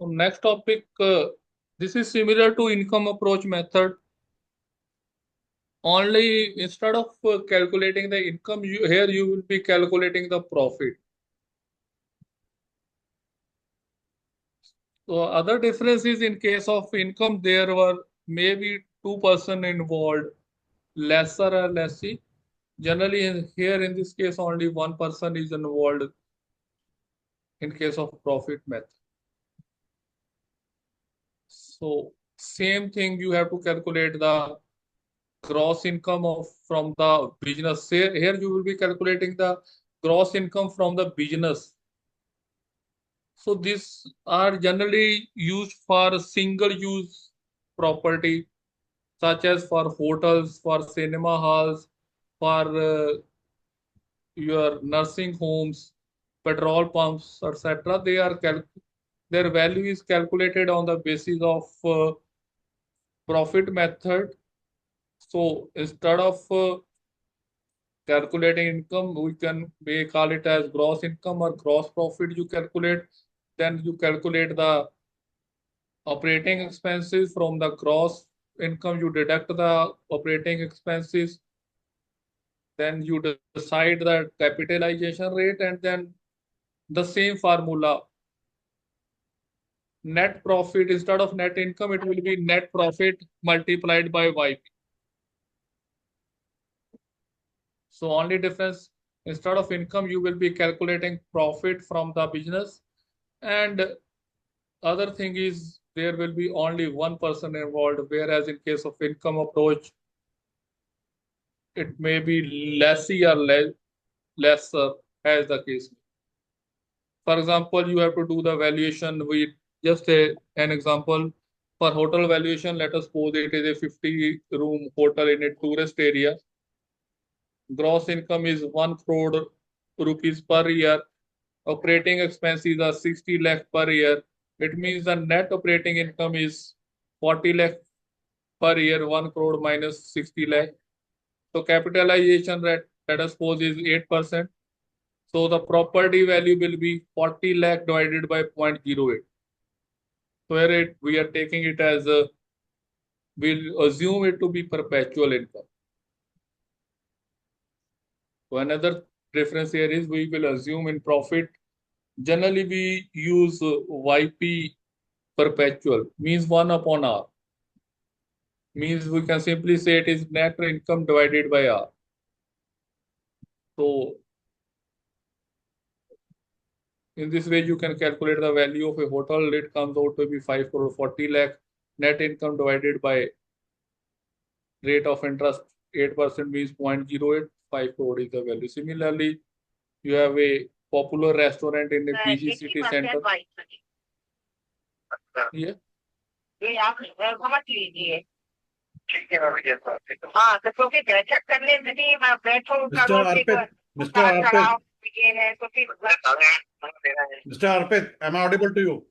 So next topic, this is similar to income approach method. Only instead of calculating the income, here you will be calculating the profit. So other difference is in case of income, there were maybe 2 person involved, lesser or lessee. Generally, here in this case, only 1 person is involved in case of profit method. So same thing, you have to calculate the gross income of from the business. Here you will be calculating the gross income from the business. So these are generally used for single use property, such as for hotels, for cinema halls, for your nursing homes, petrol pumps, etc. Their value is calculated on the basis of profit method. So instead of calculating income, we call it as gross income or gross profit. You calculate, then you calculate the operating expenses from the gross income. You deduct the operating expenses, then you decide the capitalization rate, and then the same formula. Net profit, instead of net income, it will be net profit multiplied by YP. So only difference, instead of income, you will be calculating profit from the business. And other thing is there will be only 1 person involved, whereas in case of income approach, it may be lessee or lesser as the case. For example, you have to do the valuation. We just an example for hotel valuation. Let us suppose it is a 50-room hotel in a tourist area. Gross income is 1 crore rupees per year. Operating expenses are 60 lakh per year. It means the net operating income is 40 lakh per year. 1 crore minus 60 lakh. So capitalization rate, let us suppose, is 8%. So the property value will be 40 lakh divided by 0.08. So here we are taking it as we'll assume it to be perpetual income. So another difference here is we will assume in profit. Generally, we use YP perpetual, means 1 upon R. Means we can simply say it is net income divided by R. So in this way, you can calculate the value of a hotel. It comes out to be 5 crore 40 lakh. Net income divided by rate of interest 8% means 0.08. 5 crore is the value. Similarly, you have a popular restaurant in a busy city center. Yeah. ये आप समझ लीजिए ठीक है हाँ तो क्योंकि बैठक करने यदि मैं बैठूं Mr. Arpit, am I audible to you?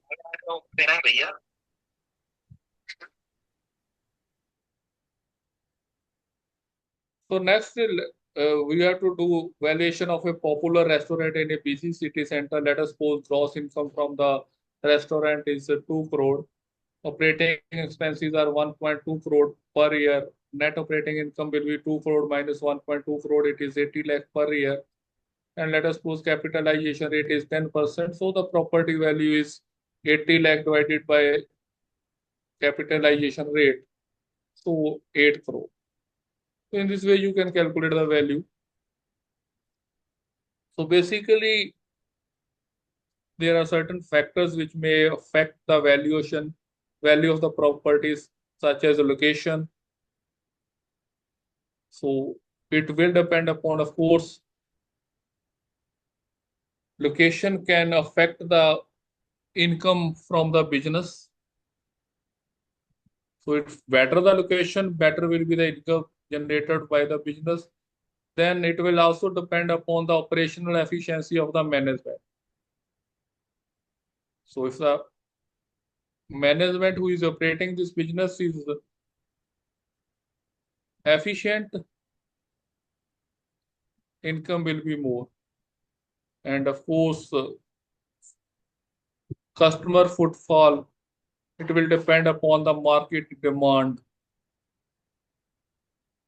So next, we have to do valuation of a popular restaurant in a busy city center. Let us suppose gross income from the restaurant is 2 crore. Operating expenses are 1.2 crore per year. Net operating income will be 2 crore minus 1.2 crore. It is 80 lakh per year. And let us suppose capitalization rate is 10%. So the property value is 80 lakh divided by capitalization rate. So 8 crore. So in this way, you can calculate the value. So basically, there are certain factors which may affect the value of the properties, such as location. So it will depend upon, of course, location can affect the income from the business. So if better the location, better will be the income generated by the business. Then it will also depend upon the operational efficiency of the management. So if the management who is operating this business is efficient, income will be more. And of course, customer footfall, it will depend upon the market demand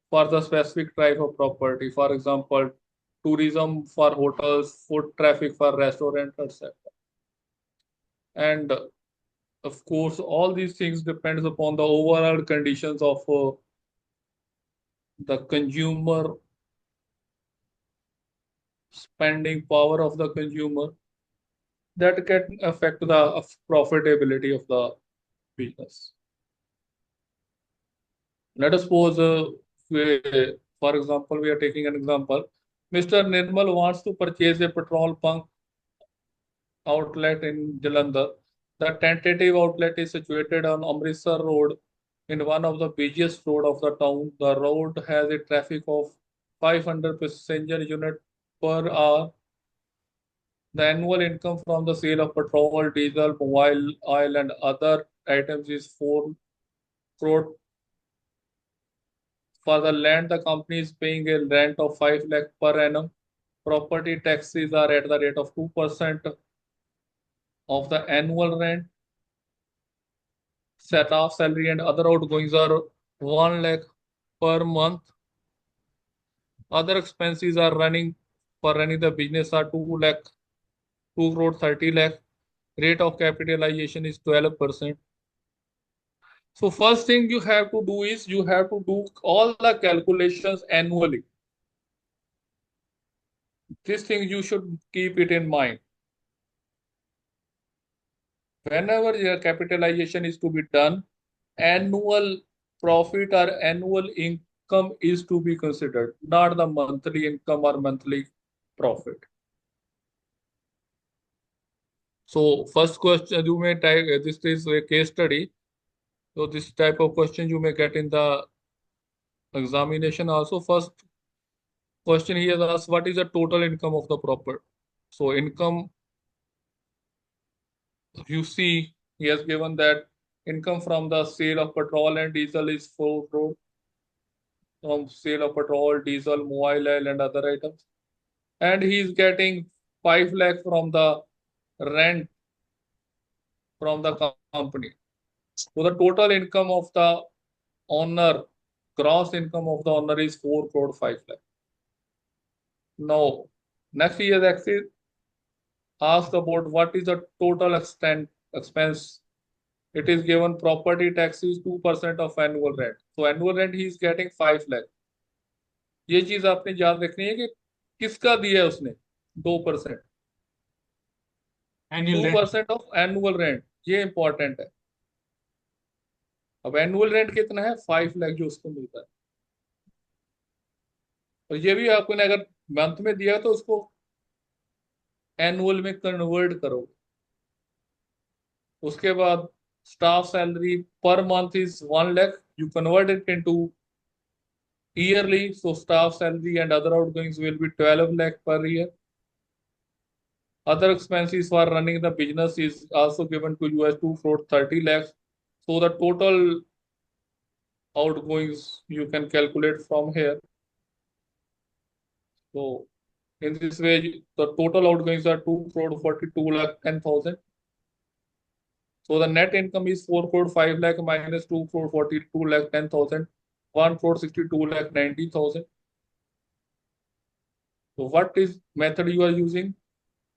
for the specific type of property. For example, tourism for hotels, foot traffic for restaurants, etc. And of course, all these things depends upon the overall conditions of the consumer spending power of the consumer that can affect the profitability of the business. Let us suppose, for example, we are taking an example. Mr. Nirmal wants to purchase a petrol pump outlet in Jalandhar. The tentative outlet is situated on Amritsar Road in one of the busiest road of the town. The road has a traffic of 500 passenger unit per hour. The annual income from the sale of petrol, diesel, mobile oil, and other items is 4 crore. For the land, the company is paying a rent of 5 lakh per annum. Property taxes are at the rate of 2% of the annual rent. Staff salary and other outgoings are 1 lakh per month. Other expenses are running for running the business are 2 lakh, 2 crore 30 lakh. Rate of capitalization is 12%. So first thing you have to do is you have to do all the calculations annually. This thing you should keep it in mind. Whenever your capitalization is to be done, annual profit or annual income is to be considered, not the monthly income or monthly profit. So first question you may type, this is a case study. So this type of question you may get in the examination also. First question he has asked, what is the total income of the property? So income, you see, he has given that income from the sale of petrol and diesel is 4 crore. From sale of petrol, diesel, mobile oil, and other items. And he is getting 5 lakh from the rent from the company. So the total income of the owner, gross income of the owner is 4 crore 5 lakh. Now, next he has actually asked about what is the total expense. It is given property tax is 2% of annual rent. So annual rent he is getting 5 lakh. ये चीज आपने याद रखनी है कि किसका दिया है उसने 2%. 2% ऑफ एनुअल रेंट, ये इंपॉर्टेंट है. अब एनुअल रेंट कितना है 5 लाख जो उसको मिलता है. और ये भी आपको अगर मंथ में दिया तो उसको एनुअल में कन्वर्ट करो. उसके बाद staff salary per month is 1 lakh, you convert it into yearly, so staff salary and other outgoings will be 12 lakh per year. Other expenses for running the business is also given to you as 2 crore 30 lakhs. So the total outgoings you can calculate from here. So in this way, the total outgoings are 2 crore 42 lakh 10,000. So the net income is 4 crore 5 lakh minus 2 crore 42 lakh 10,000, 1 crore 62 lakh 90,000. So what is method you are using?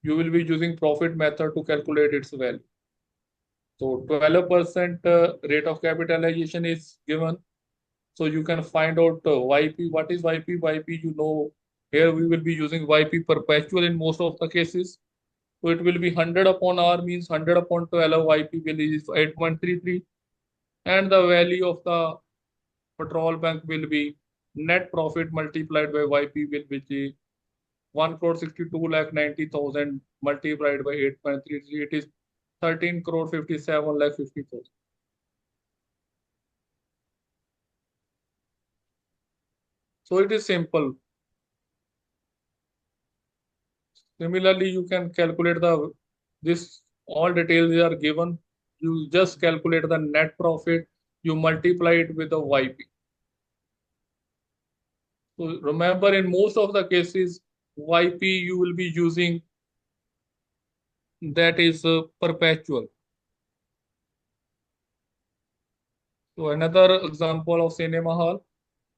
You will be using profit method to calculate its value. So 12% rate of capitalization is given. So you can find out YP. What is YP? YP, you know, here we will be using YP perpetual in most of the cases. So it will be 100 upon R means 100 upon 12. YP will is 8.33. And the value of the petrol bank will be net profit multiplied by YP will be 1 crore 62 lakh 90,000 multiplied by 8.33. It is 13 crore 57 lakh 50,000. So it is simple. Similarly, you can calculate this all details are given. You just calculate the net profit. You multiply it with the YP. So remember, in most of the cases, YP you will be using that is perpetual. So another example of cinema hall.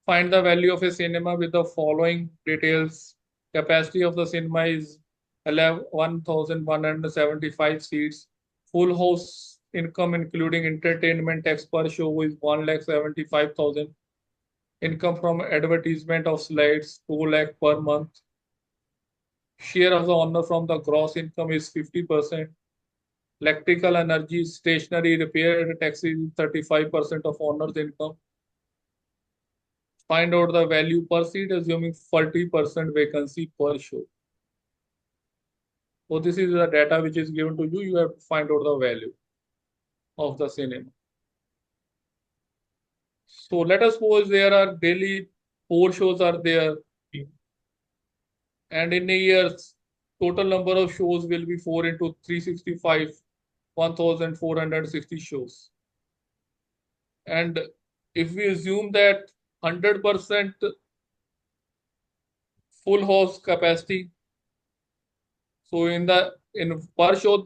Find the value of a cinema with the following details. Capacity of the cinema is 1,175 seats. Full house income including entertainment tax per show is 1,75,000. Income from advertisement of slides 2 lakh per month. Share of the owner from the gross income is 50%. Electrical energy, stationary repair tax is 35% of owner's income. Find out the value per seat assuming 40% vacancy per show. So this is the data which is given to you. You have to find out the value of the cinema. So let us suppose there are daily 4 shows are there, and in a year total number of shows will be 4 into 365, 1,460 shows. And if we assume that 100% full house capacity, so in per show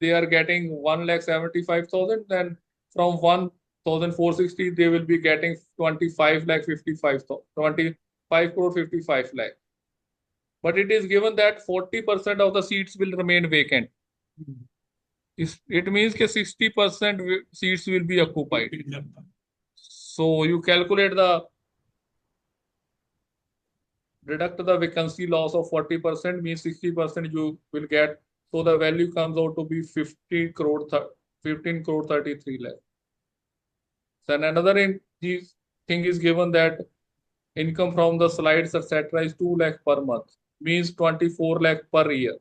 they are getting 1,75,000, then from 1,460 they will be getting 25 crore 55 lakh. But it is given that 40% of the seats will remain vacant. It means that 60% seats will be occupied. So you calculate deduct the vacancy loss of 40% means 60% you will get. So the value comes out to be 15 crore 33 lakh. Then another thing is given that income from the slides etc. is 2 lakh per month, means 24 lakh per year.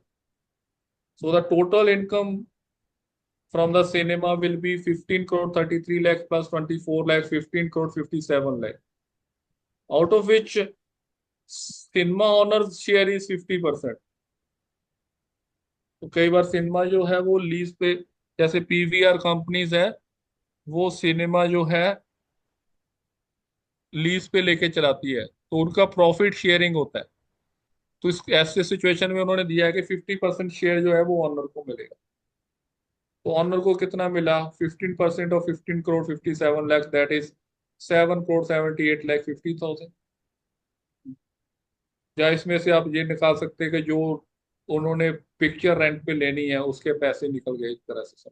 So the total income from the cinema will be 15 crore 33 lakh plus 24 lakh 15 crore 57 lakh. Out of which cinema honours share is 50%. तो कई बार cinema जो है वो lease पे, जैसे PVR companies है वो cinema जो है लीज पे लेके चलाती है, तो उनका प्रॉफिट शेयरिंग होता है. तो इस ऐसे सिचुएशन में उन्होंने दिया है कि 50% शेयर जो है वो ऑनर को मिलेगा. तो ऑनर को कितना मिला? 15% of 15 crore 57 lakh, that is 7 crore 78 lakh 50,000. या इसमें से आप ये निकाल सकते हैं कि जो उन्होंने पिक्चर रेंट पे लेनी है उसके पैसे निकल गए, एक तरह से सब.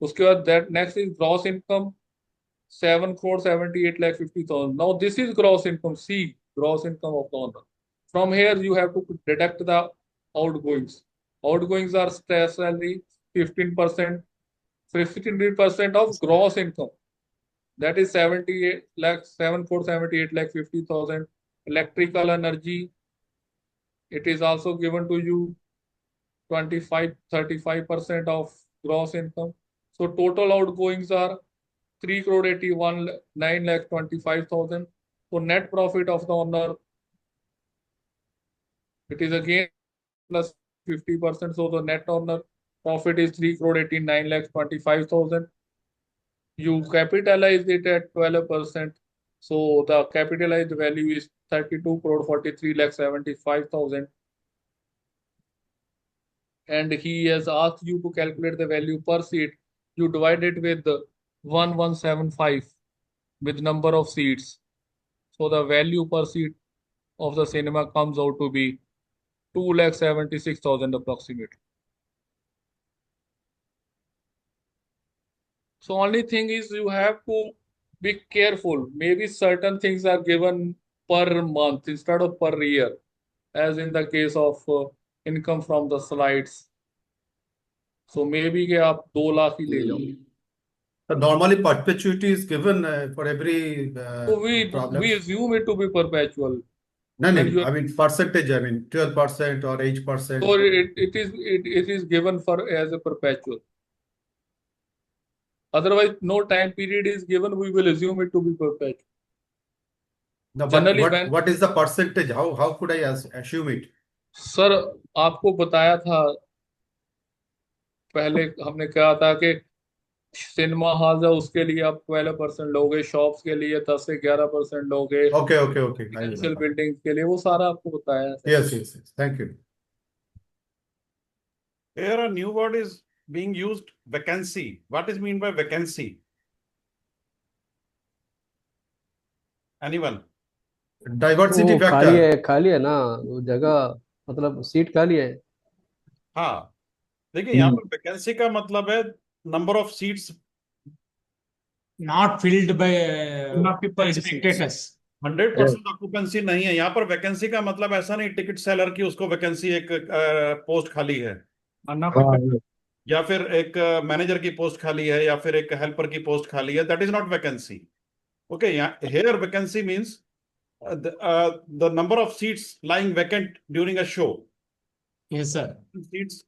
उसके बाद that next is gross income 7 crore 78 lakh 50,000. Now this is gross income. See gross income of the owner. From here you have to deduct the outgoings. Outgoings are stress salary 15% of gross income, that is 78 lakh 7 crore 78 lakh 50,000. Electrical energy, it is also given to you 35% of gross income. So total outgoings are 3 crore 81 9 lakh 25,000. So net profit of the owner, it is again plus 50%. So the net owner profit is 3 crore 89 lakh 25,000. You capitalize it at 12%. So the capitalized value is 32 crore 43 lakh 75,000. And he has asked you to calculate the value per seat. You divide it with 1175 with number of seats. So the value per seat of the cinema comes out to be 2,76,000 approximately. So only thing is you have to be careful. Maybe certain things are given per month instead of per year, as in the case of income from the slides. So maybe कि आप 2 लाख ही ले जाओ. So normally perpetuity is given for every So problem. we assume it to be perpetual. No, I mean percentage. I mean 12% or 8%. So it is given for as a perpetual. Otherwise, no time period is given. We will assume it to be perpetual. No, Generally, but what is the percentage? How could I assume it? Sir आपको बताया था पहले, हमने कहा था कि cinema hall है उसके लिए आप 12% लोगे, शॉप्स के लिए 10 से 11% लोगे, Okay. कमर्शियल बिल्डिंग के लिए वो सारा आपको बताया है. Yes. Thank you. Here a new word is being used, vacancy. What is mean by vacancy? Anyone? Diversity वो खाली factor. है ना वो जगह, मतलब सीट खाली है। हाँ, देखिए यहाँ पर वैकेंसी का मतलब है number of seats not filled by occupied seats. spectators. 100% occupancy नहीं है यहाँ पर। वैकेंसी का मतलब ऐसा नहीं टिकट सेलर की उसको वैकेंसी एक पोस्ट खाली है, या फिर एक मैनेजर की पोस्ट खाली है, या फिर एक हेल्पर की पोस्ट खाली है। That is not vacancy. Okay, here vacancy means the number of seats lying vacant during a show. Yes, sir. Seats.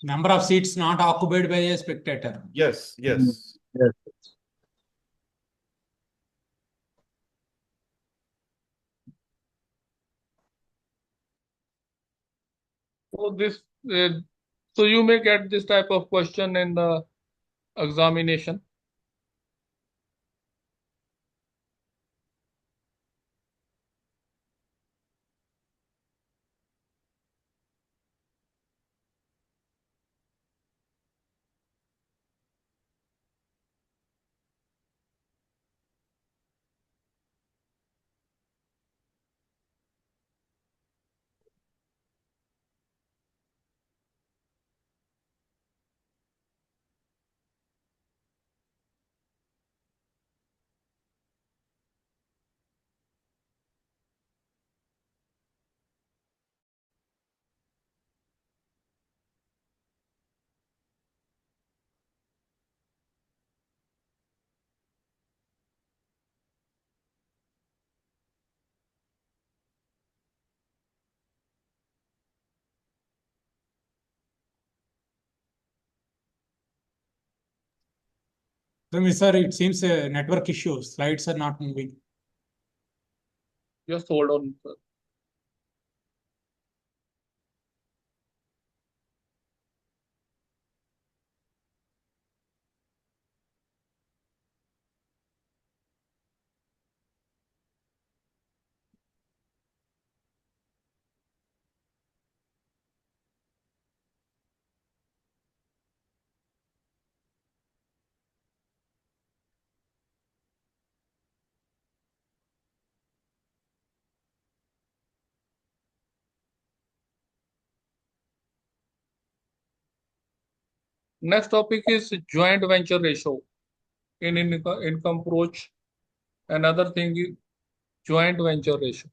Number of seats not occupied by a spectator. Yes, yes. Yes. So you may get this type of question in the examination. So, sir, it seems a network issue. Slides are not moving. Just hold on, sir. Next topic is joint venture ratio in income approach. Another thing is joint venture ratio.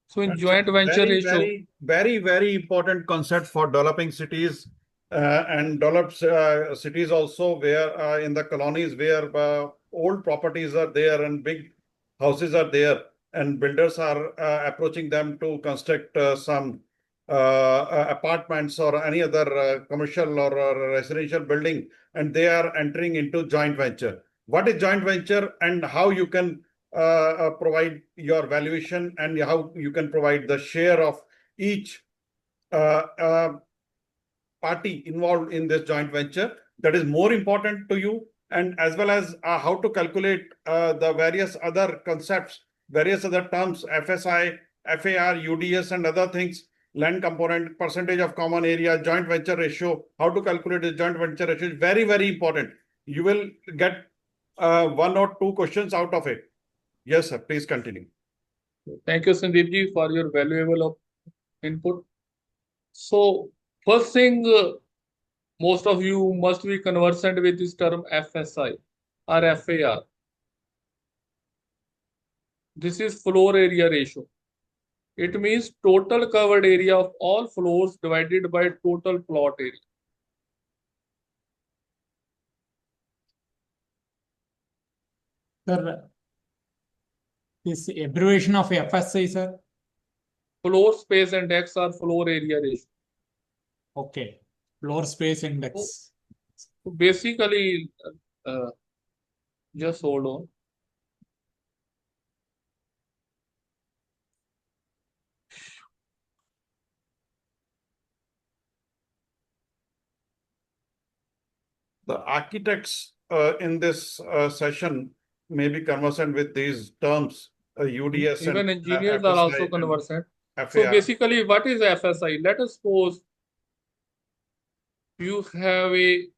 So in joint venture ratio, Very important concept for developing cities and developed cities also, where in the colonies where old properties are there and big houses are there, and builders are approaching them to construct some apartments or any other commercial or residential building, and they are entering into joint venture. What is joint venture, and how you can provide your valuation, and how you can provide the share of each party involved in this joint venture? That is more important to you, and as well as how to calculate the various other concepts, various other terms, FSI, FAR, UDS, and other things, land component, percentage of common area, joint venture ratio. How to calculate the joint venture ratio is very, very important. You will get 1 or 2 questions out of it. Yes, sir. Please continue. thank you, Sandeep ji, for your valuable input. So first thing, most of you must be conversant with this term FSI or FAR. This is floor area ratio. It means total covered area of all floors divided by total plot area. Sir, this abbreviation of FSI, sir. Floor space index or floor area ratio. Okay. Floor space index. So basically, just hold on. The architects in this session may be conversant with these terms, UDS Even and engineers are also conversant. FAR. So basically, what is FSI? Let us suppose you have a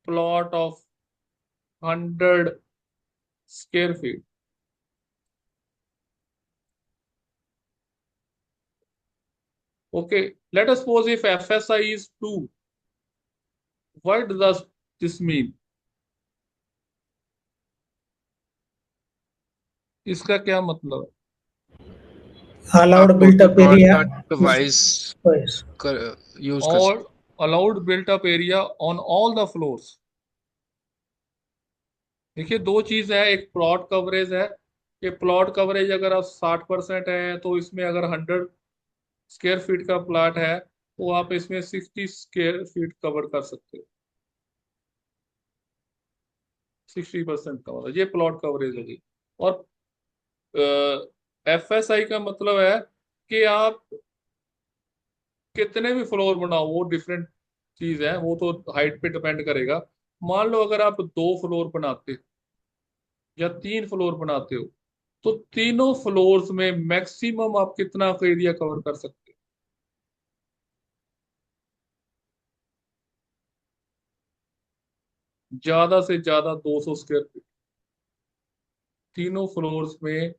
plot of 100 square feet. Okay, let us suppose if FSI is 2, what does this mean? इसका क्या मतलब है? allowed आप built up total area plot wise twice. Use कर All allowed built up area on all the floors. देखिए दो चीज है, एक प्लॉट कवरेज है। ये प्लॉट कवरेज अगर आप 60% है तो इसमें अगर 100 स्क्वायर फीट का प्लॉट है तो आप इसमें 60 स्क्वायर फीट कवर कर सकते हो। 60% कवर, ये प्लॉट कवरेज होगी। और FSI का मतलब है कि आप कितने भी फ्लोर बनाओ, वो डिफरेंट चीज है, वो तो हाइट पे डिपेंड करेगा। मान लो अगर आप 2 फ्लोर बनाते हो या 3 फ्लोर बनाते हो तो तीनों फ्लोर्स में मैक्सिमम आप कितना एरिया कवर कर सकते हो? ज्यादा से ज्यादा 200 स्क्वायर फीट तीनों फ्लोर्स में।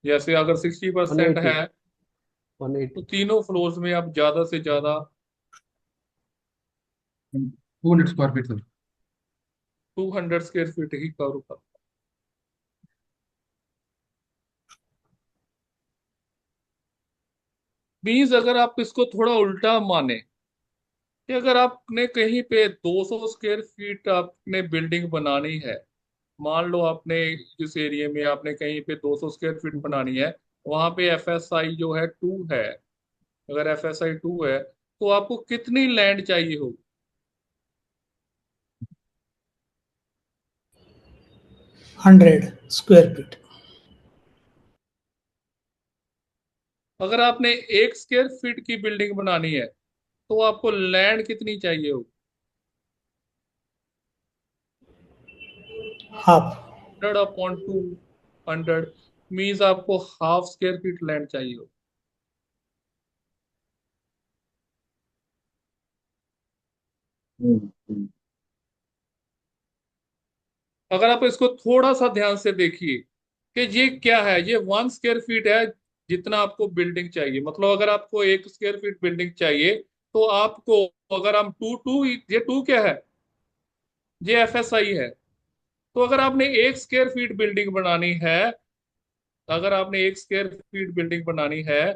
जैसे अगर 60% 180 है तो 180 तीनों फ्लोर्स में आप ज्यादा से ज्यादा 200 square feet sir. 200 square feet ही कवर कर। मीन्स अगर आप इसको थोड़ा उल्टा माने कि अगर आपने कहीं पे 200 स्क्वायर फीट आपने बिल्डिंग बनानी है, मान लो आपने जिस एरिया में आपने कहीं पे 200 स्क्वायर फीट बनानी है, वहां पे FSI जो है 2 है। अगर FSI 2 है तो आपको कितनी लैंड चाहिए होगी? 100 square feet. अगर आपने 1 स्क्वायर फीट की बिल्डिंग बनानी है तो आपको लैंड कितनी चाहिए होगी? Half. 100/200 मीन्स आपको हाफ स्क्वायर फीट लैंड चाहिए होगी। अगर आप इसको थोड़ा सा ध्यान से देखिए कि ये क्या है, ये 1 स्क्वायर फीट है जितना आपको बिल्डिंग चाहिए। मतलब अगर आपको 1 स्क्वायर फीट बिल्डिंग चाहिए तो आपको, अगर हम टू टू ये 2 क्या है, ये FSI है। तो अगर आपने 1 स्क्वायर फीट बिल्डिंग बनानी है, अगर आपने 1 स्क्वायर फीट बिल्डिंग बनानी है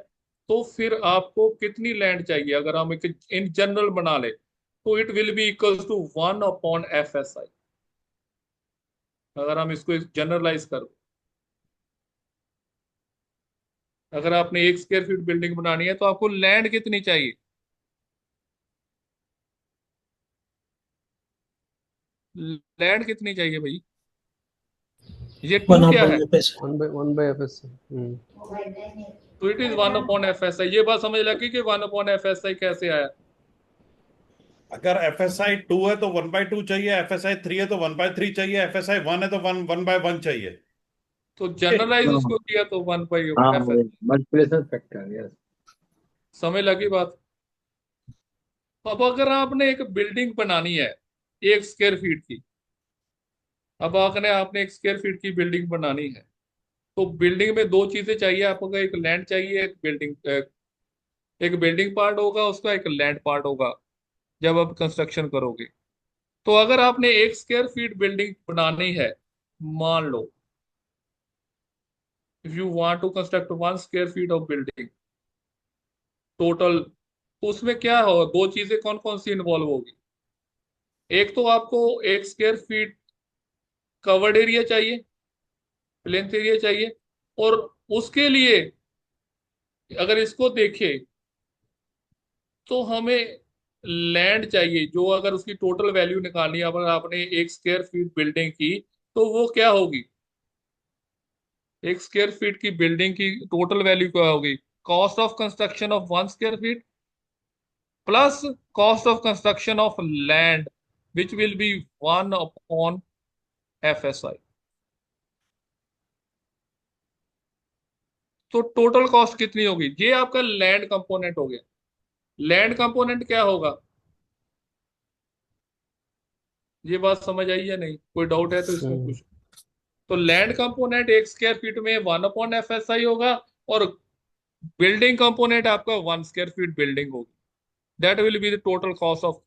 तो फिर आपको कितनी लैंड चाहिए? अगर हम एक इन जनरल बना ले तो it will be equals to 1/FSI। अगर हम इसको जनरलाइज कर, अगर आपने 1 स्क्वायर फीट बिल्डिंग बनानी है तो आपको लैंड कितनी चाहिए? लैंड कितनी चाहिए भाई? ये 2 One क्या upon है? FS. 1/1 FSI। तो इट इज 1/FSI। ये बात समझ लगी कि 1/FSI कैसे आया? अगर FSI 2 है तो 1/2 चाहिए, FSI 3 है तो 1/3 चाहिए, FSI 1 है तो 1/1 चाहिए। तो जनरलाइज उसको किया तो 1/FSI। Multiplication factor, yes. समझ लगी बात? अब अगर आपने एक बिल्डिंग बनानी है 1 स्क्वायर फीट की, अब आपने आपने 1 स्क्वायर फीट की बिल्डिंग बनानी है तो बिल्डिंग में दो चीजें चाहिए आपको, एक लैंड चाहिए, एक बिल्डिंग पार्ट होगा उसका, एक लैंड पार्ट होगा जब आप कंस्ट्रक्शन करोगे। तो अगर आपने 1 स्क्वायर फीट बिल्डिंग बनानी है, मान लो if you want to construct 1 square feet of building total, तो उसमें क्या होगा, दो चीजें कौन कौन सी इन्वॉल्व होगी? एक तो आपको 1 स्क्वायर फीट कवर्ड एरिया चाहिए, प्लेन्थ एरिया चाहिए। और उसके लिए अगर इसको देखें तो हमें लैंड चाहिए, जो अगर उसकी टोटल वैल्यू निकालनी है, अगर आपने 1 स्क्वायर फीट बिल्डिंग की तो वो क्या होगी? 1 स्क्वायर फीट की बिल्डिंग की टोटल वैल्यू क्या होगी? Cost of construction of 1 square feet plus cost of construction of land which will be 1/FSI। तो टोटल कॉस्ट कितनी होगी? ये आपका लैंड कंपोनेंट हो गया। लैंड कंपोनेंट क्या होगा? ये बात समझ आई या नहीं? कोई डाउट है तो इसमें पूछ। तो लैंड कंपोनेंट 1 स्क्वायर फीट में 1/FSI होगा, और बिल्डिंग कंपोनेंट आपका 1 स्क्वायर फीट बिल्डिंग होगी। That will be the total cost of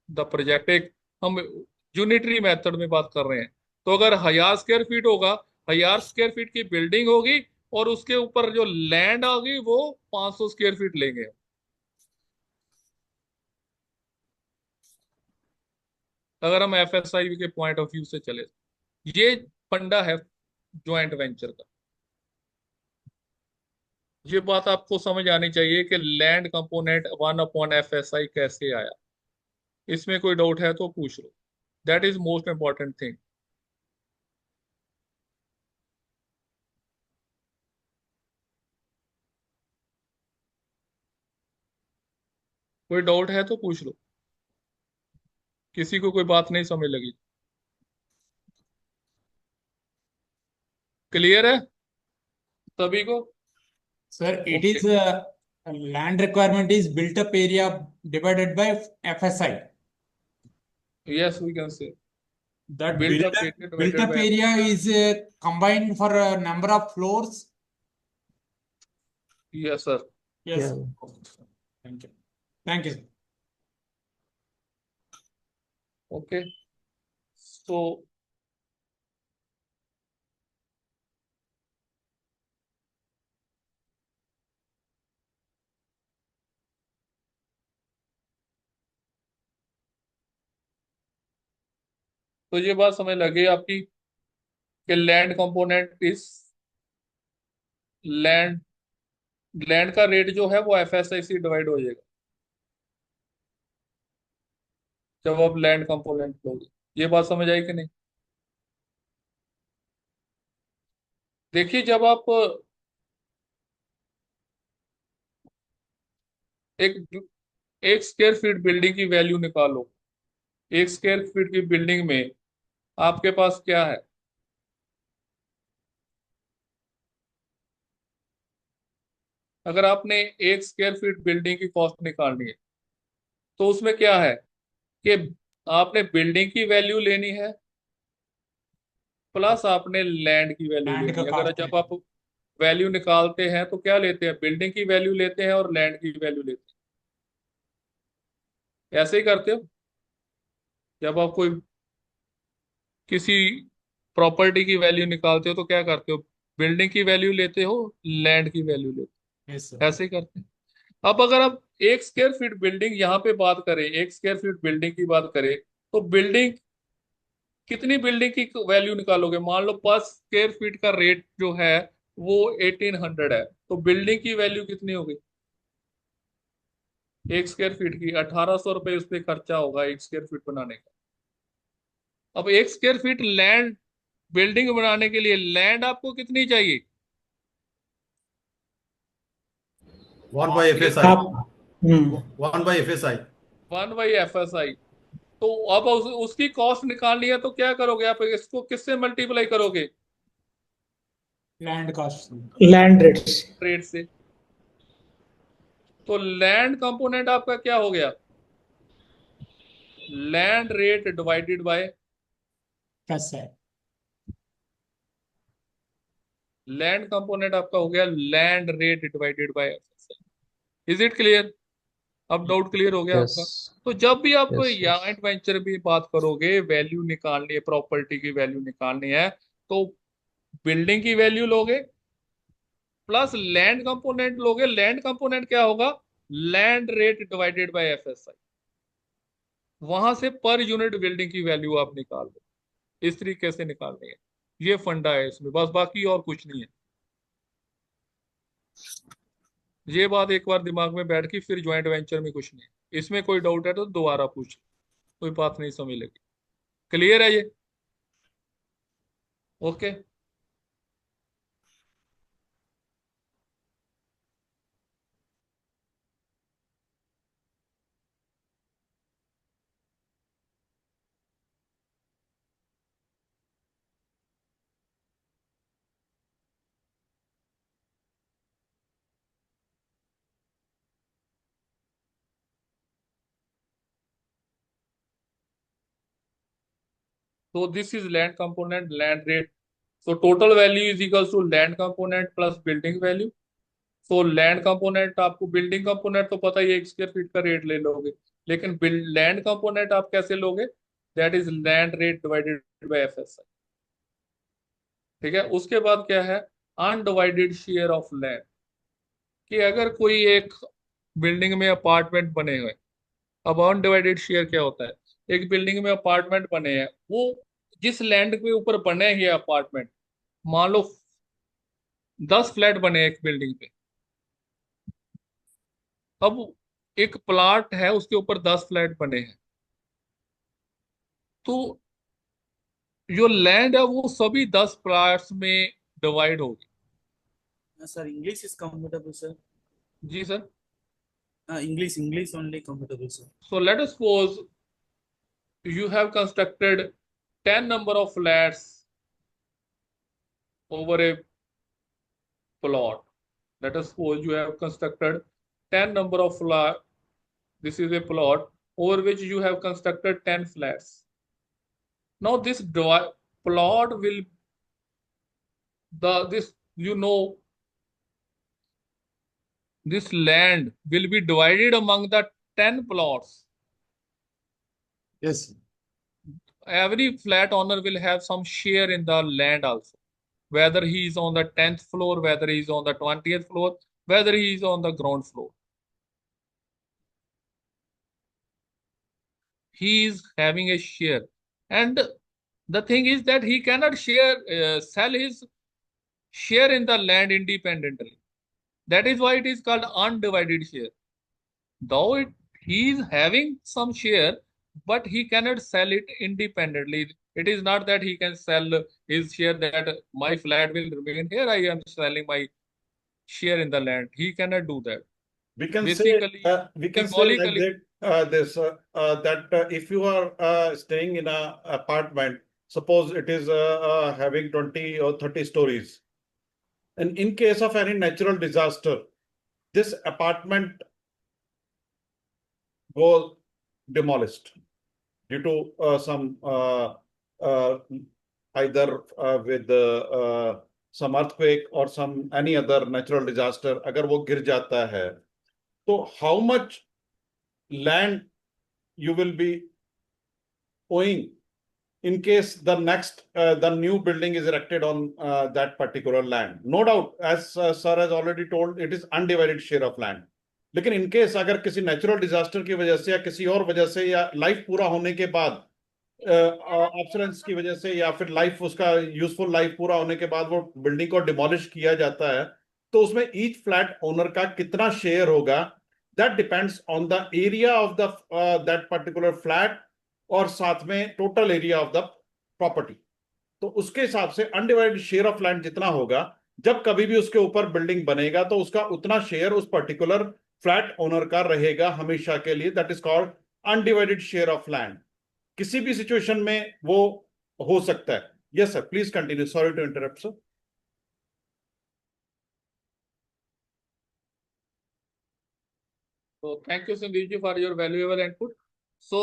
the project. एक हम यूनिटरी मेथड में बात कर रहे हैं। तो अगर 1000 स्क्वायर फीट होगा, 1000 स्क्वायर फीट की बिल्डिंग होगी, और उसके ऊपर जो लैंड होगी वो 500 स्क्वायर फीट लेंगे। अगर हम FSI के पॉइंट ऑफ व्यू से चले, ये फंडा है ज्वाइंट वेंचर का। ये बात आपको समझ आनी चाहिए कि लैंड कंपोनेंट 1/FSI कैसे आया। इसमें कोई डाउट है तो पूछ लो। That is most important thing. कोई डाउट है तो पूछ लो। किसी को कोई बात नहीं समझ लगी? क्लियर है सभी को? Sir, it okay. is land requirement is built up area divided by FSI. Yes we can say That built up area built divided up by. area is combined for a number of floors. Yes sir. Yes. Yeah. Thank you. Thank you, sir. Okay. So तो ये बात समझ लगी आपकी कि land component is land land का rate जो है वो FSI से डिवाइड हो जाएगा जब आप लैंड कंपोनेंट लोगे। ये बात समझ आई कि नहीं? देखिए, जब आप एक 1 स्क्वायर फीट बिल्डिंग की वैल्यू निकालो, 1 स्क्वायर फीट की बिल्डिंग में आपके पास क्या है? अगर आपने 1 स्क्वायर फीट बिल्डिंग की कॉस्ट निकालनी है, तो उसमें क्या है कि आपने बिल्डिंग की वैल्यू लेनी है, प्लस आपने लैंड की वैल्यू Land लेनी का है। अगर cost जब है. आप वैल्यू निकालते हैं तो क्या लेते हैं? बिल्डिंग की वैल्यू लेते हैं और लैंड की वैल्यू लेते हैं। ऐसे ही करते हो जब आप कोई किसी प्रॉपर्टी की वैल्यू निकालते हो तो क्या करते हो? बिल्डिंग की वैल्यू लेते हो, लैंड की वैल्यू लेते Yes, sir. हो। ऐसे ही करते हैं। अब अगर आप 1 स्क्वायर फीट बिल्डिंग यहाँ पे बात करें, 1 स्क्वायर फीट बिल्डिंग की बात करें, तो बिल्डिंग कितनी बिल्डिंग की वैल्यू निकालोगे? मान लो पर स्क्वायर फीट का रेट जो है वो 1800 है, तो बिल्डिंग की वैल्यू कितनी होगी? 1 स्क्वायर फीट की 1800 रुपये उस पर खर्चा होगा 1 स्क्वायर फीट बनाने का। अब 1 स्क्वायर फीट लैंड बिल्डिंग बनाने के लिए लैंड आपको कितनी चाहिए? 1/FSI. आप 1/FSI. 1/FSI। तो अब उसकी कॉस्ट निकालनी है तो क्या करोगे? आप इसको किससे मल्टीप्लाई करोगे? Land cost. Land rates rate से। तो लैंड कंपोनेंट आपका क्या हो गया? Land rate divided by FSI. Land component आपका हो गया land rate divided by FSI। Is it clear? अब डाउट क्लियर हो गया Yes. आपका? तो जब भी आप Yes. Yes. जॉइंट वेंचर में बात करोगे, वैल्यू निकालनी है, प्रॉपर्टी की वैल्यू निकालनी है, तो बिल्डिंग की वैल्यू लोगे प्लस लैंड कंपोनेंट लोगे। लैंड कंपोनेंट क्या होगा? Land rate divided by FSI। वहां से पर यूनिट बिल्डिंग की वैल्यू आप निकाल दो। इस तरीके से निकालनी है। ये फंडा है इसमें, बस, बाकी और कुछ नहीं है। ये बात एक बार दिमाग में बैठ गई, फिर ज्वाइंट वेंचर में कुछ नहीं है। इसमें कोई डाउट है तो दोबारा पूछ, कोई बात नहीं समझ लगी। क्लियर है ये? Okay. So this is land component, land rate. So total value is equals to land component plus building value. So land component आपको बिल्डिंग कंपोनेंट तो पता ही है, 1 स्क्वायर फीट का रेट ले लोगे, लेकिन लैंड कंपोनेंट आप कैसे लोगे? That is land rate divided by FSI. ठीक है, उसके बाद क्या है? Undivided share of land. कि अगर कोई एक बिल्डिंग में अपार्टमेंट बने हुए, अब अनडिवाइडेड शेयर क्या होता है? एक बिल्डिंग में अपार्टमेंट बने हैं, वो जिस लैंड के ऊपर बने हैं अपार्टमेंट, मान लो 10 फ्लैट बने एक बिल्डिंग पे। अब एक प्लाट है, उसके ऊपर 10 फ्लैट बने हैं, तो जो लैंड है वो सभी 10 प्लाट्स में डिवाइड होगी। Sir, English is comfortable, sir. जी sir. English only comfortable, sir. So let us suppose you have constructed 10 number of flats over a plot. Let us suppose you have constructed 10 number of flats. This is a plot over which you have constructed 10 flats. Now this plot will this land will be divided among the 10 plots. Yes. Every flat owner will have some share in the land also, whether he is on the 10th floor, whether he is on the 20th floor, whether he is on the ground floor. He is having a share, and the thing is that he cannot sell his share in the land independently. That is why it is called undivided share. Though he is having some share, but he cannot sell it independently. It is not that he can sell his share, that my flat will remain here, I am selling my share in the land. He cannot do that. We can Basically, say like symbolically, that if you are staying in a apartment, suppose it is having 20 or 30 stories, and in case of any natural disaster, this apartment was demolished due to some either with some earthquake or some any other natural disaster. अगर वो गिर जाता है, तो how much land you will be owing in case the new building is erected on that particular land? No doubt, as sir has already told, it is undivided share of land. लेकिन in case अगर किसी natural disaster की वजह से या किसी और वजह से या लाइफ पूरा होने के बाद ऑब्सोलेंस की वजह से या फिर लाइफ उसका यूजफुल लाइफ पूरा होने के बाद वो बिल्डिंग को डिमोलिश किया जाता है, तो उसमें ईच फ्लैट ओनर का कितना शेयर होगा, that depends on the area of the that particular flat और साथ में total area of the property. तो उसके हिसाब से अनडिवाइडेड शेयर ऑफ लैंड जितना होगा, जब कभी भी उसके ऊपर बिल्डिंग बनेगा तो उसका उतना शेयर उस पर्टिकुलर फ्लैट ओनर का रहेगा हमेशा के लिए। That is called undivided share of land. किसी भी सिचुएशन में वो हो सकता है। Yes sir, please continue, sorry to interrupt sir. So thank you, Sandeep, for your valuable input. So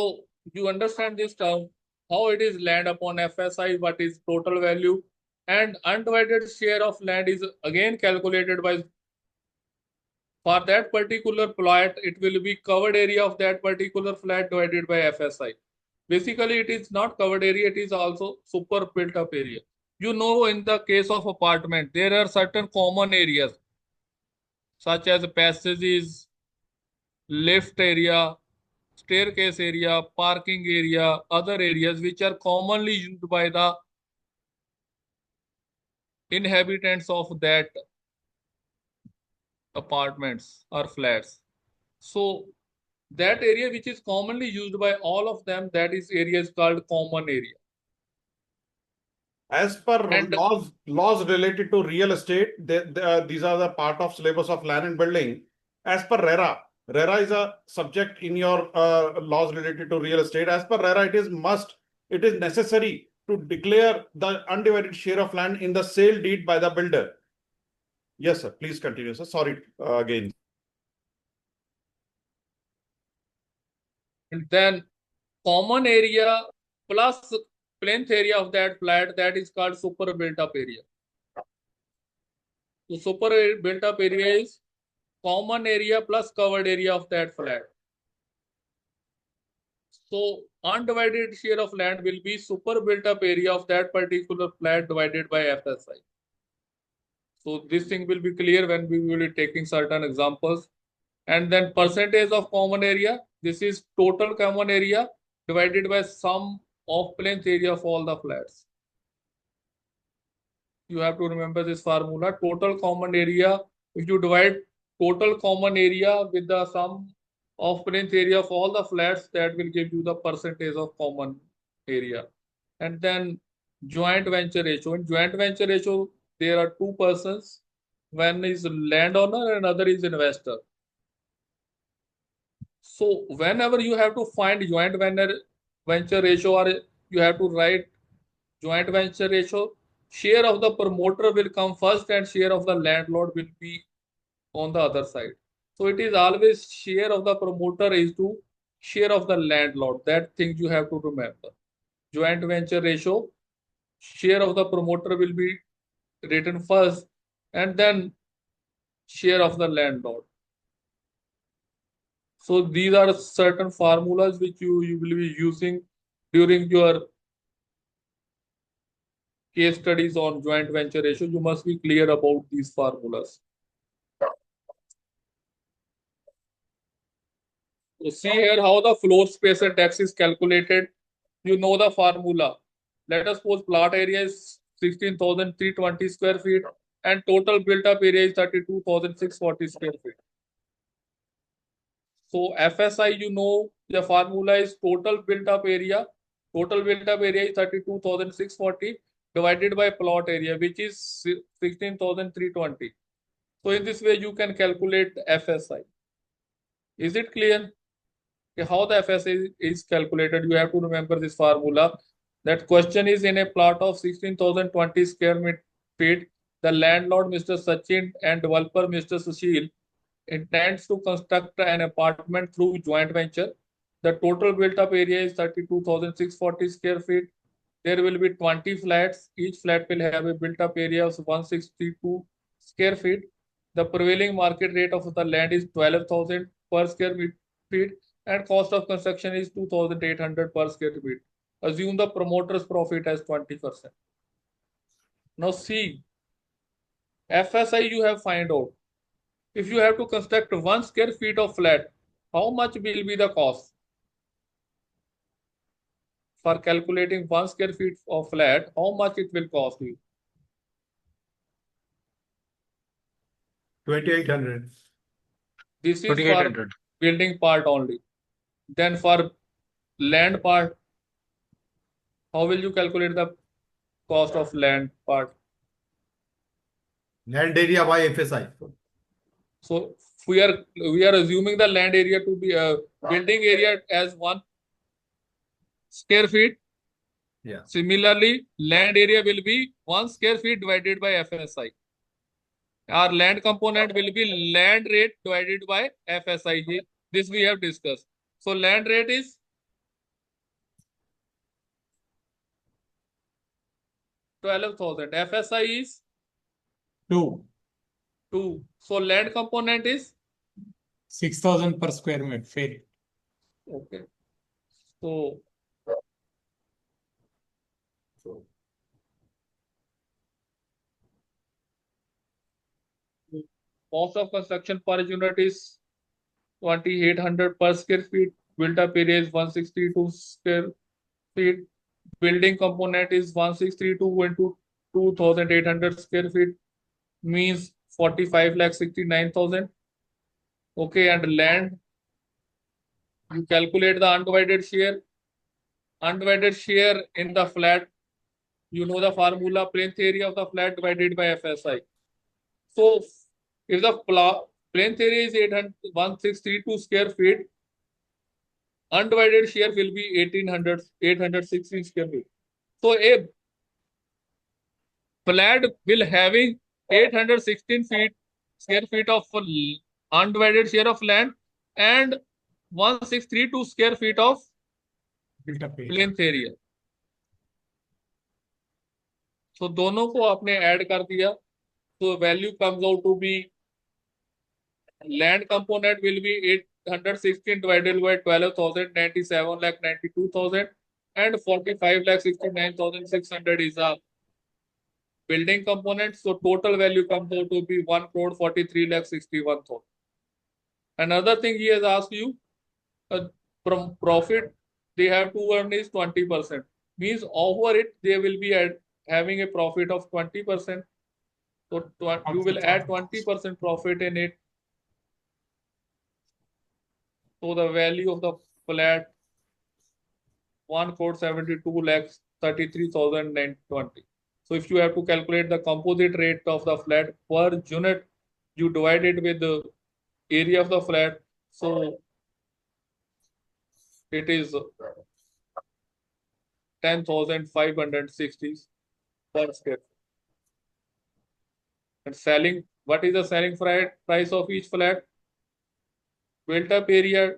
you understand this term, how it is land upon FSI, what is total value, and undivided share of land is again calculated by, for that particular plot, it will be covered area of that particular flat divided by FSI. Basically, it is not covered area, it is also super built up area. You know, in the case of apartment, there are certain common areas such as passages, lift area, staircase area, parking area, other areas which are commonly used by the inhabitants of that apartments or flats. So that area which is commonly used by all of them, that is area is called common area. As per laws related to real estate, these are the part of syllabus of land and building. As per RERA is a subject in your laws related to real estate. As per RERA, it is necessary to declare the undivided share of land in the sale deed by the builder. Yes, sir. Please continue, sir. Sorry again. And then common area plus plinth area of that flat, that is called super built-up area. So super built-up area is common area plus covered area of that flat. So undivided share of land will be super built-up area of that particular flat divided by FSI. So this thing will be clear when we will be taking certain examples. And then percentage of common area, this is total common area divided by sum of plinth area of all the flats. You have to remember this formula. Total common area, if you divide total common area with the sum of plinth area of all the flats, that will give you the percentage of common area. And then joint venture ratio. In joint venture ratio, there are two persons. One is landowner and other is investor. So whenever you have to find joint venture ratio, or you have to write joint venture ratio, share of the promoter will come first and share of the landlord will be on the other side. So it is always share of the promoter is to share of the landlord. That thing you have to remember. Joint venture ratio, share of the promoter will be written first and then share of the landlord. So these are certain formulas which you will be using during your case studies on joint venture ratio. You must be clear about these formulas. So see here how the floor space index is calculated. You know the formula. Let us suppose plot area is 16,320 square feet and total built up area is 32,640 square feet. So FSI, you know, the formula is total built up area. Total built up area is 32,640 divided by plot area, which is 16,320. So in this way, you can calculate FSI. Is it clear? How the FSI is calculated? You have to remember this formula. That question is in a plot of 16,020 square feet. The landlord, Mr. Sachin, and developer, Mr. Sushil, intends to construct an apartment through joint venture. The total built up area is 32,640 square feet. There will be 20 flats. Each flat will have a built up area of 162 square feet. The prevailing market rate of the land is 12,000 per square feet and cost of construction is 2,800 per square feet. Assume the promoter's profit as 20%. Now see, FSI you have find out. If you have to construct 1 square feet of flat, how much will be the cost? For calculating 1 square feet of flat, how much it will cost you? 2,800. This is for building part only. Then for land part, how will you calculate the cost of land part? Land area by FSI. So we are assuming the land area to be a building area as 1 square feet. Yeah. Similarly, land area will be 1 square feet divided by FSI. Our land component will be land rate divided by FSI. This we have discussed. So land rate is 12,000. FSI is 2. 2. So land component is 6,000 per square feet. okay. So cost of construction per unit is 2,800 per square feet. Built up area is 162 square feet. Building component is 1,632 into 2,800 square feet means 45,69,000. Okay, and land, you calculate the undivided share. Undivided share in the flat, you know the formula, plinth area of the flat divided by FSI. So if the plinth area is 1,632 square feet, undivided share will be 816 square feet. So a flat will having 816 square feet of undivided share of land and 1,632 square feet of Built up area. plinth area. तो दोनों को आपने add कर दिया, तो value comes out to be land component will be 816 divided by 12,000, 97,92,000, and 45,69,600 is a building component. So total value comes out to be 1,43,61,000. Another thing he has asked you, from profit they have to earn is 20%. Means over it they will be having a profit of 20%. So you will add 20% profit in it. So the value of the flat 1,72,33,920. So if you have to calculate the composite rate of the flat per unit, you divide it with the area of the flat. So it is 10,560 per square foot. And selling, what is the selling price of each flat? Built up area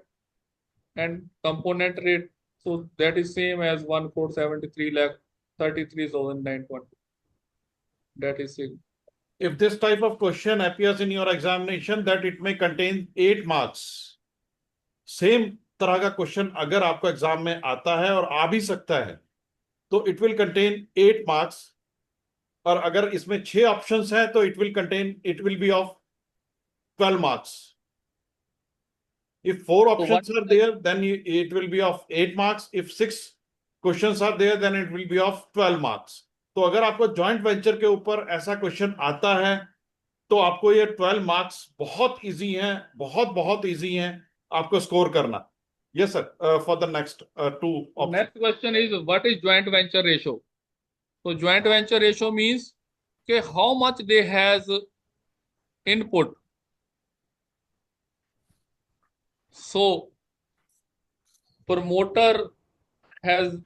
and component rate. So that is same as 1,73,33,920. That is same. If this type of question appears in your examination, that it may contain 8 marks. Same तरह का question अगर आपको exam में आता है और आ भी सकता है तो इट विल कंटेन 8 मार्क्स, और अगर इसमें 6 ऑप्शंस हैं तो it will B of 12 marks. If 4 options are there, then it will be of 8 marks. If 6 questions are there, then it will be of 12 marks. तो अगर आपको जॉइंट वेंचर के ऊपर ऐसा क्वेश्चन आता है तो आपको ये 12 मार्क्स बहुत इजी हैं, बहुत इजी हैं आपको स्कोर करना. Yes, sir. For the next 2 options. Next question is, what is joint venture ratio? So joint venture ratio means how much they has input. So promoter has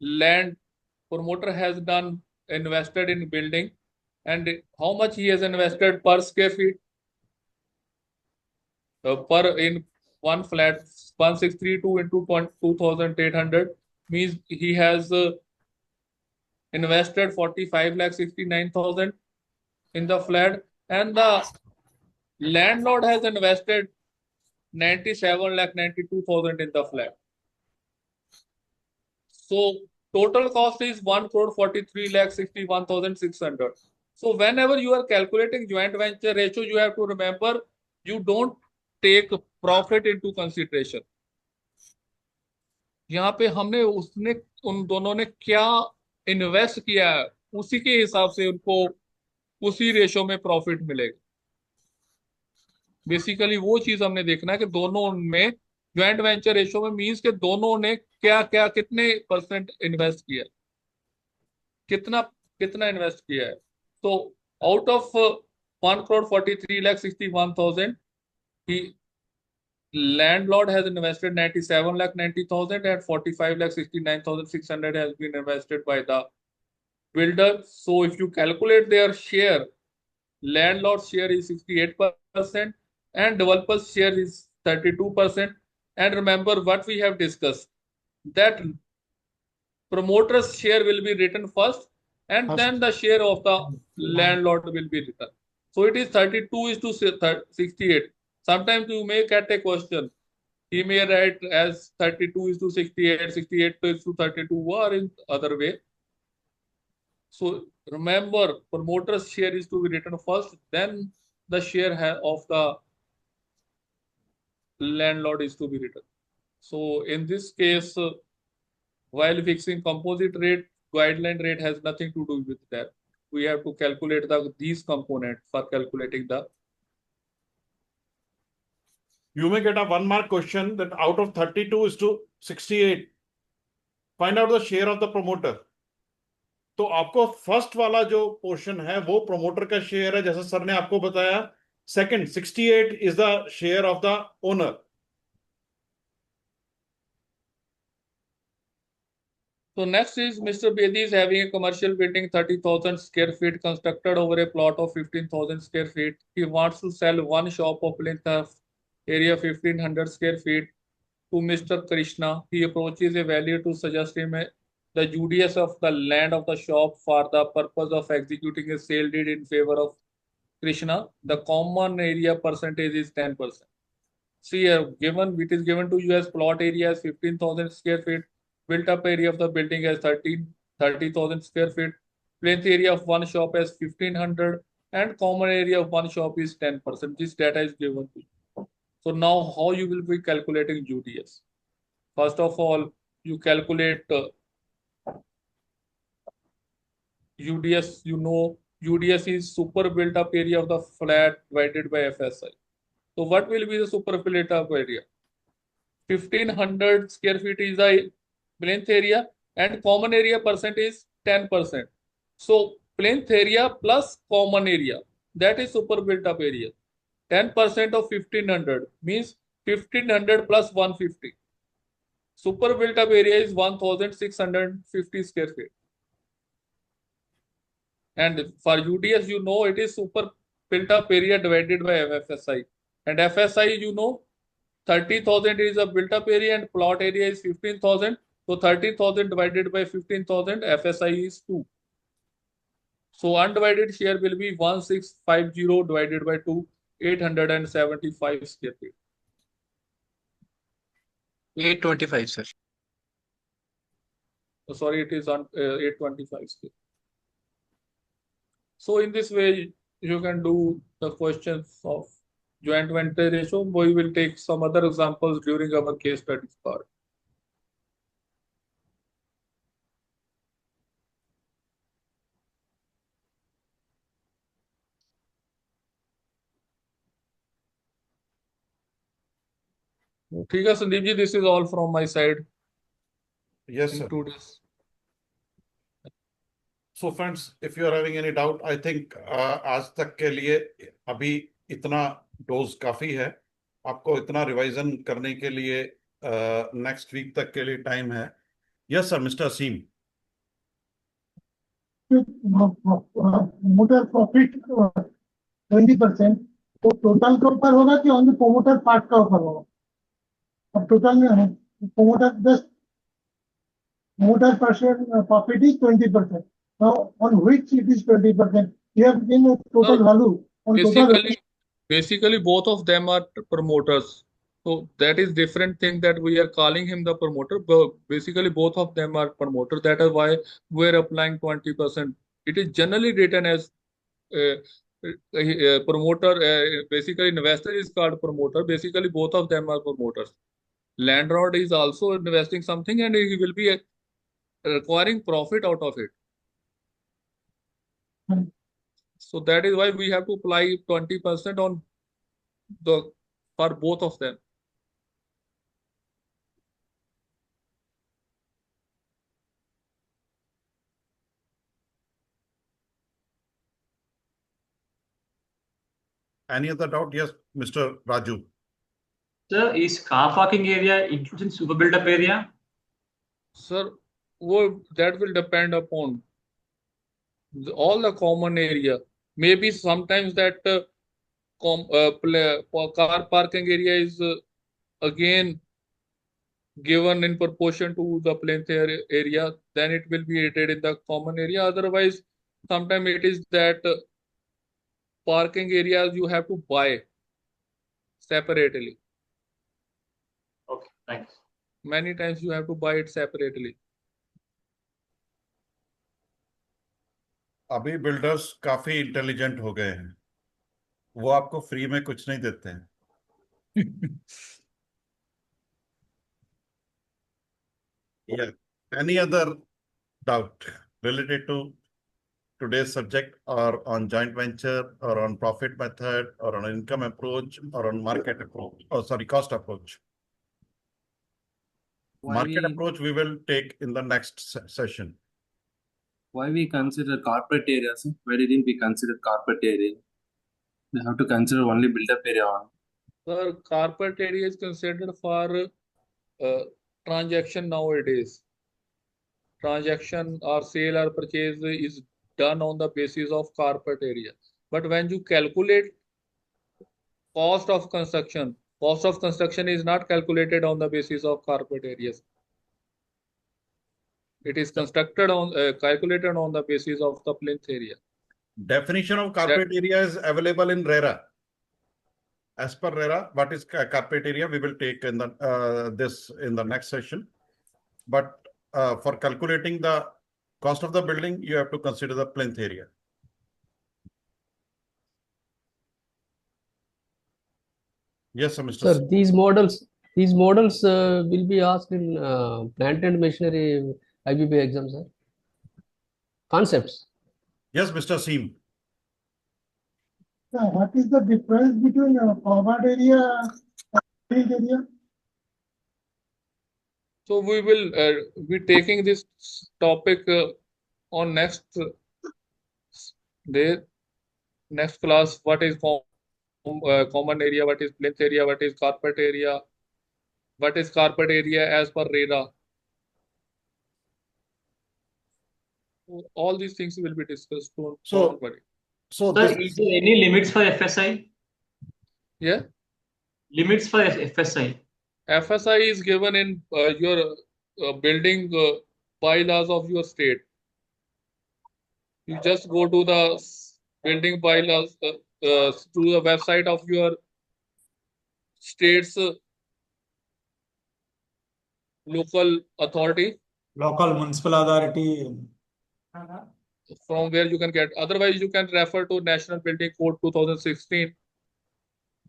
land, promoter has done invested in building, and how much he has invested per square feet? Per in one flat, 1632 into 2,800 means he has invested 45,69,000 in the flat, and the landlord has invested 97,92,000 in the flat. So total cost is 1,43,61,600. So whenever you are calculating joint venture ratio, you have to remember you don't take profit into consideration. यहाँ पे हमने उन दोनों ने क्या invest किया है उसी के हिसाब से उनको उसी रेशो में प्रॉफिट मिलेगा. बेसिकली वो चीज हमने देखना है कि दोनों में ज्वाइंट वेंचर रेशो में मींस के दोनों ने क्या क्या कितने परसेंट इन्वेस्ट किया है, कितना इन्वेस्ट किया है. तो out of 1,43,61,000 he landlord has invested 97,90,000 and 45,69,600 has been invested by the builder. So if you calculate their share, landlord's share is 68% and developer's share is 32%. And remember what we have discussed, that promoter's share will be written first and then the share of the landlord will be written. So it is 32:68. Sometimes you may get a question. He may write as 32:68, 68:32, or in other way. So remember, promoter's share is to be written first, then the share of the landlord is to be written. So in this case, while fixing composite rate, guideline rate has nothing to do with that. We have to calculate these components for calculating the. You may get a 1 mark question that out of 32:68, find out the share of the promoter. तो आपको first वाला जो portion है वो promoter का share है, जैसा sir ने आपको बताया. Second 68 is the share of the owner. So next is Mr. Bedi is having a commercial building 30,000 square feet constructed over a plot of 15,000 square feet. He wants to sell one shop of length of area 1,500 square feet to Mr. Krishna. He approaches a valuer to suggest him the UDS of the land of the shop for the purpose of executing a sale deed in favor of Krishna, the common area percentage is 10%. See here, it is given to you as plot area as 15,000 square feet, built up area of the building as 30,000 square feet, plinth area of one shop as 1,500, and common area of one shop is 10%. This data is given to you. So now how you will be calculating UDS? First of all, you calculate UDS, UDS is super built up area of the flat divided by FSI. So what will be the super built up area? 1,500 square feet is the plinth area and common area percent is 10%. So plinth area plus common area, that is super built up area. 10% of 1,500 means 1,500 plus 150. Super built up area is 1,650 square feet. And for UDS, it is super built up area divided by FSI. And FSI, 30,000 is a built up area and plot area is 15,000. So 30,000 divided by 15,000, FSI is 2. So undivided share will be 1,650 divided by 2, 875 square feet. 825, sir. Sorry, it is on 825 square. So in this way, you can do the questions of joint venture ratio. We will take some other examples during our case studies part. ठीक है Sandeep ji, this is all from my side. Yes, sir. So friends, if you are having any doubt, I think आज तक के लिए अभी इतना dose काफी है. आपको इतना रिवाइजन करने के लिए नेक्स्ट वीक तक के लिए टाइम है. यस सर, मिस्टर असीम. प्रमोटर प्रॉफिट 20%, तो टोटल के ऊपर होगा कि ओनली प्रमोटर पार्ट का ऊपर होगा? अब टोटल में promoter percent profit is 20%. Now on which it is 20%? You have given a total value. Basically, both of them are promoters. So that is different thing that we are calling him the promoter. But basically, both of them are promoters. That is why we are applying 20%. It is generally written as promoter. Basically, investor is called promoter. Basically, both of them are promoters. Landlord is also investing something, and he will be requiring profit out of it. So that is why we have to apply 20% on for both of them. Any other doubt? Yes, Mr. Raju. Sir, is car parking area included in super built up area? Sir, that will depend upon all the common area. Maybe sometimes that car parking area is again given in proportion to the plinth area, then it will be rated in the common area. Otherwise, sometimes it is that parking areas you have to buy separately. Okay, thanks. Many times you have to buy it separately. अभी builders काफी intelligent हो गए हैं. वो आपको free में कुछ नहीं देते हैं. Yeah. Any other doubt related to today's subject, or on joint venture, or on profit method, or on income approach, or on market approach? Oh, sorry, cost approach. Market approach we will take in the next session. Why we consider corporate areas? Why didn't we consider corporate area? We have to consider only build-up area. Sir, corporate area is considered for transaction nowadays. Transaction or sale or purchase is done on the basis of corporate area. But when you calculate cost of construction is not calculated on the basis of corporate areas. It is constructed on, calculated on the basis of the plinth area. Definition of carpet area is available in RERA. As per RERA, what is carpet area? We will take in the this in the next session. But for calculating the cost of the building, you have to consider the plinth area. Yes, sir, Mr. Sir, these models will be asked in plant and machinery IBBI exam, sir. Concepts. Yes, Mr. Seem. What is the difference between forward area and field area? So we will be taking this topic on next day, next class. What is common area? What is plinth area? What is carpet area? What is carpet area as per RERA? All these things will be discussed. So Sir, this is there any limits for FSI? yeah. Limits for FSI. FSI is given in your building bylaws of your state. You just go to the building bylaws to the website of your state's local authority. Local municipal authority. From where you can get. Otherwise, you can refer to National Building Code 2016,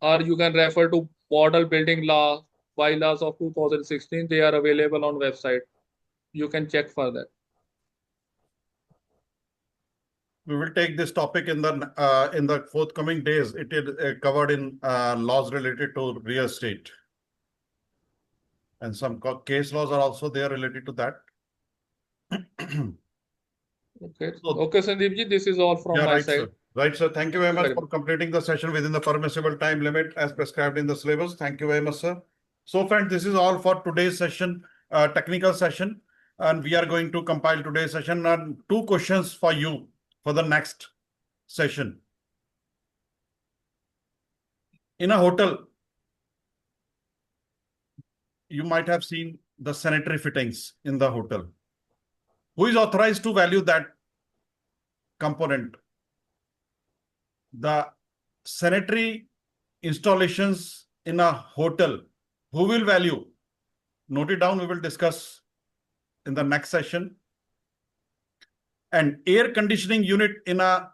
or you can refer to Model Building Law bylaws of 2016. They are available on website. You can check for that. we will take this topic in the forthcoming days. It is covered in laws related to real estate, and some case laws are also there related to that. Okay. Okay, Sandeep ji, this is all from my right, side. Sir. Right, sir. Thank you very much Very for completing the session within the permissible time limit as prescribed in the syllabus. Thank you very much, sir. So, friends, this is all for today's session, technical session, and we are going to compile today's session and 2 questions for you for the next session. In a hotel, you might have seen the sanitary fittings in the hotel. Who is authorized to value that component? The sanitary installations in a hotel, who will value? Note it down, we will discuss in the next session. And air conditioning unit in a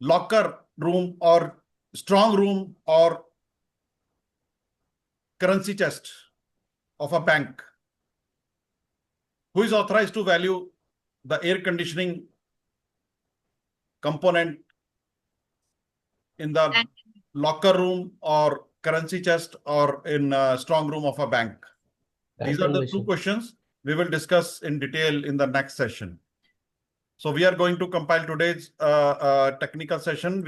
locker room or strong room or currency chest of a bank. Who is authorized to value the air conditioning component in the locker room or currency chest or in a strong room of a bank? These are the 2 questions we will discuss in detail in the next session. So we are going to compile today's technical session.